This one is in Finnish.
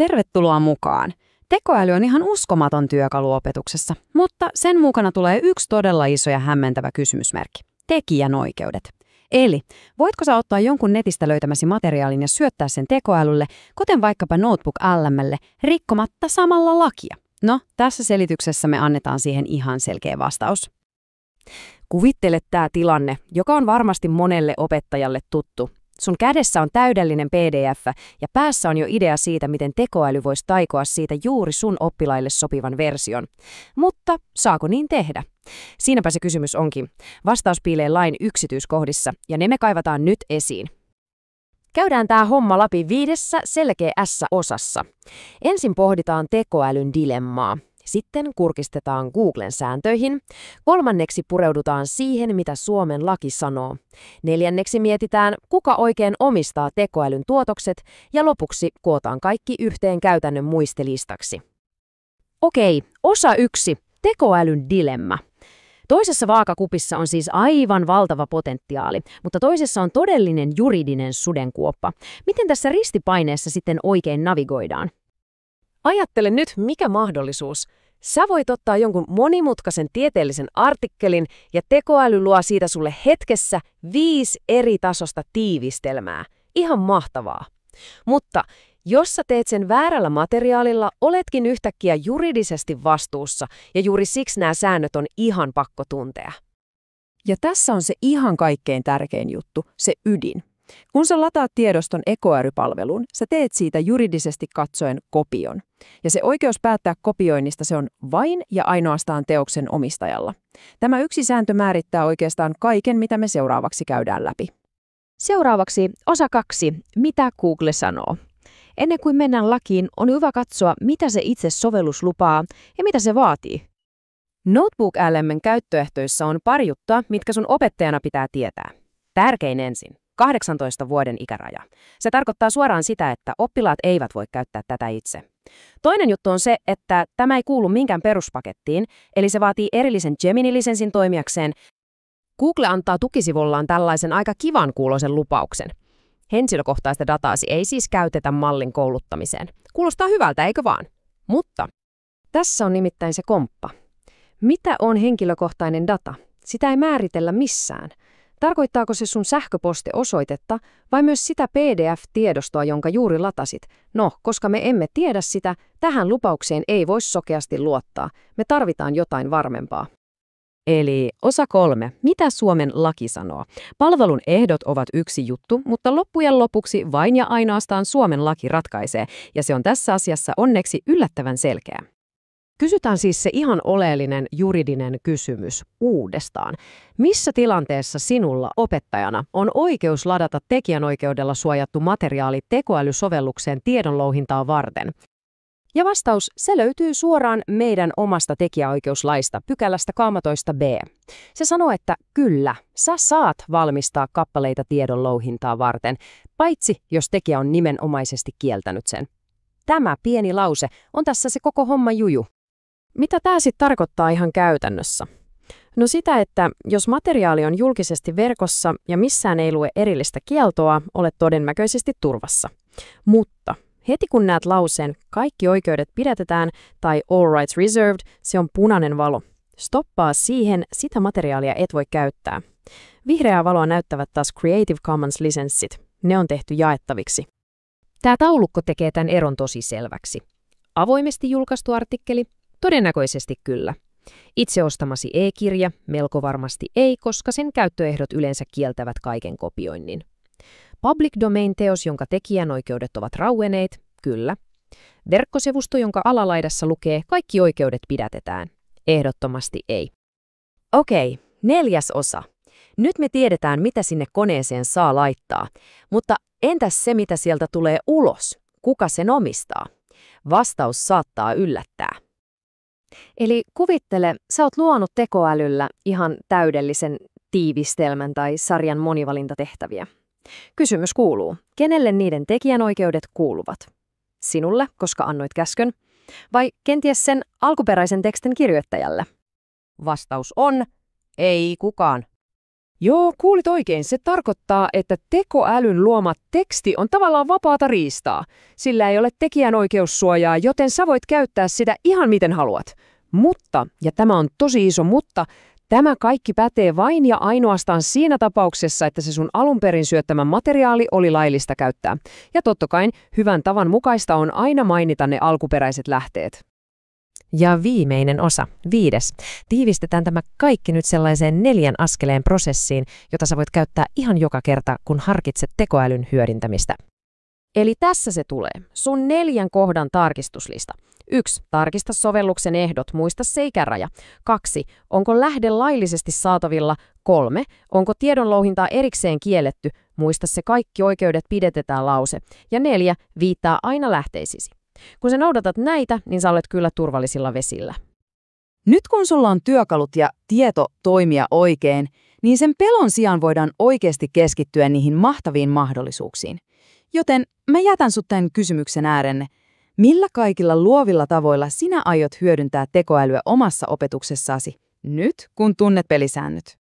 Tervetuloa mukaan! Tekoäly on ihan uskomaton työkalu opetuksessa, mutta sen mukana tulee yksi todella iso ja hämmentävä kysymysmerkki. Tekijänoikeudet. Eli voitko sä ottaa jonkun netistä löytämäsi materiaalin ja syöttää sen tekoälylle, kuten vaikkapa Notebook LM:lle, rikkomatta samalla lakia? No, tässä selityksessä me annetaan siihen ihan selkeä vastaus. Kuvittele tämä tilanne, joka on varmasti monelle opettajalle tuttu. Sun kädessä on täydellinen PDF ja päässä on jo idea siitä, miten tekoäly voisi taikoa siitä juuri sun oppilaille sopivan version. Mutta saako niin tehdä? Siinäpä se kysymys onkin. Vastaus piilee lain yksityiskohdissa ja ne me kaivataan nyt esiin. Käydään tämä homma läpi 5 selkeässä osassa. Ensin pohditaan tekoälyn dilemmaa. Sitten kurkistetaan Googlen sääntöihin. 3. pureudutaan siihen, mitä Suomen laki sanoo. 4. mietitään, kuka oikein omistaa tekoälyn tuotokset. Ja lopuksi kootaan kaikki yhteen käytännön muistilistaksi. Okei, osa 1. Tekoälyn dilemma. Toisessa vaakakupissa on siis aivan valtava potentiaali, mutta toisessa on todellinen juridinen sudenkuoppa. Miten tässä ristipaineessa sitten oikein navigoidaan? Ajattele nyt, mikä mahdollisuus. Sä voit ottaa jonkun monimutkaisen tieteellisen artikkelin ja tekoäly luo siitä sulle hetkessä 5 eri tasosta tiivistelmää. Ihan mahtavaa. Mutta jos sä teet sen väärällä materiaalilla, oletkin yhtäkkiä juridisesti vastuussa ja juuri siksi nämä säännöt on ihan pakko tuntea. Ja tässä on se ihan kaikkein tärkein juttu, se ydin. Kun sä lataat tiedoston ekoälypalveluun, sä teet siitä juridisesti katsoen kopion. Ja se oikeus päättää kopioinnista se on vain ja ainoastaan teoksen omistajalla. Tämä yksi sääntö määrittää oikeastaan kaiken, mitä me seuraavaksi käydään läpi. Seuraavaksi osa 2. Mitä Google sanoo? Ennen kuin mennään lakiin, on hyvä katsoa, mitä se itse sovellus lupaa ja mitä se vaatii. Notebook LM:n käyttöehtoissa on pari juttua, mitkä sun opettajana pitää tietää. Tärkein ensin. 18 vuoden ikäraja. Se tarkoittaa suoraan sitä, että oppilaat eivät voi käyttää tätä itse. Toinen juttu on se, että tämä ei kuulu minkään peruspakettiin, eli se vaatii erillisen Gemini-lisenssin toimijakseen. Google antaa tukisivullaan tällaisen aika kivan kuuloisen lupauksen. Henkilökohtaista dataasi ei siis käytetä mallin kouluttamiseen. Kuulostaa hyvältä, eikö vaan? Mutta tässä on nimittäin se komppa. Mitä on henkilökohtainen data? Sitä ei määritellä missään. Tarkoittaako se sun sähköpostiosoitetta vai myös sitä PDF-tiedostoa, jonka juuri latasit? No, koska me emme tiedä sitä, tähän lupaukseen ei voi sokeasti luottaa. Me tarvitaan jotain varmempaa. Eli osa 3. Mitä Suomen laki sanoo? Palvelun ehdot ovat yksi juttu, mutta loppujen lopuksi vain ja ainoastaan Suomen laki ratkaisee, ja se on tässä asiassa onneksi yllättävän selkeä. Kysytään siis se ihan oleellinen juridinen kysymys uudestaan. Missä tilanteessa sinulla opettajana on oikeus ladata tekijänoikeudella suojattu materiaali tekoälysovellukseen tiedonlouhintaa varten? Ja vastaus, se löytyy suoraan meidän omasta tekijäoikeuslaista, pykälästä 13b. Se sanoo, että kyllä, sä saat valmistaa kappaleita tiedonlouhintaa varten, paitsi jos tekijä on nimenomaisesti kieltänyt sen. Tämä pieni lause on tässä se koko homma juju. Mitä tämä sitten tarkoittaa ihan käytännössä? No sitä, että jos materiaali on julkisesti verkossa ja missään ei lue erillistä kieltoa, olet todennäköisesti turvassa. Mutta heti kun näet lauseen kaikki oikeudet pidätetään tai all rights reserved, se on punainen valo. Stoppaa siihen, sitä materiaalia et voi käyttää. Vihreää valoa näyttävät taas Creative Commons-lisenssit. Ne on tehty jaettaviksi. Tämä taulukko tekee tämän eron tosi selväksi. Avoimesti julkaistu artikkeli? Todennäköisesti kyllä. Itse ostamasi e-kirja? Melko varmasti ei, koska sen käyttöehdot yleensä kieltävät kaiken kopioinnin. Public domain-teos, jonka tekijänoikeudet ovat rauenneet? Kyllä. Verkkosivusto, jonka alalaidassa lukee kaikki oikeudet pidätetään? Ehdottomasti ei. Okei, 4. osa. Nyt me tiedetään, mitä sinne koneeseen saa laittaa, mutta entäs se, mitä sieltä tulee ulos? Kuka sen omistaa? Vastaus saattaa yllättää. Eli kuvittele, sä oot luonut tekoälyllä ihan täydellisen tiivistelmän tai sarjan monivalintatehtäviä. Kysymys kuuluu, kenelle niiden tekijänoikeudet kuuluvat? Sinulle, koska annoit käskyn, vai kenties sen alkuperäisen tekstin kirjoittajalle? Vastaus on, ei kukaan. Joo, kuulit oikein. Se tarkoittaa, että tekoälyn luoma teksti on tavallaan vapaata riistaa. Sillä ei ole tekijänoikeussuojaa, joten sä voit käyttää sitä ihan miten haluat. Mutta, ja tämä on tosi iso mutta, tämä kaikki pätee vain ja ainoastaan siinä tapauksessa, että se sun alun perin syöttämä materiaali oli laillista käyttää. Ja totta kai hyvän tavan mukaista on aina mainita ne alkuperäiset lähteet. Ja viimeinen osa, 5. Tiivistetään tämä kaikki nyt sellaiseen 4 askeleen prosessiin, jota sä voit käyttää ihan joka kerta, kun harkitset tekoälyn hyödyntämistä. Eli tässä se tulee. Sun 4 kohdan tarkistuslista. 1. Tarkista sovelluksen ehdot, muista se ikäraja. 2. Onko lähde laillisesti saatavilla? 3. Onko tiedonlouhintaa erikseen kielletty? Muista se kaikki oikeudet pidetetään lause. Ja 4. Viittaa aina lähteisisi. Kun sä noudatat näitä, niin sä olet kyllä turvallisilla vesillä. Nyt kun sulla on työkalut ja tieto toimia oikein, niin sen pelon sijaan voidaan oikeasti keskittyä niihin mahtaviin mahdollisuuksiin. Joten mä jätän sut tämän kysymyksen äärenne. Millä kaikilla luovilla tavoilla sinä aiot hyödyntää tekoälyä omassa opetuksessasi, nyt kun tunnet pelisäännöt?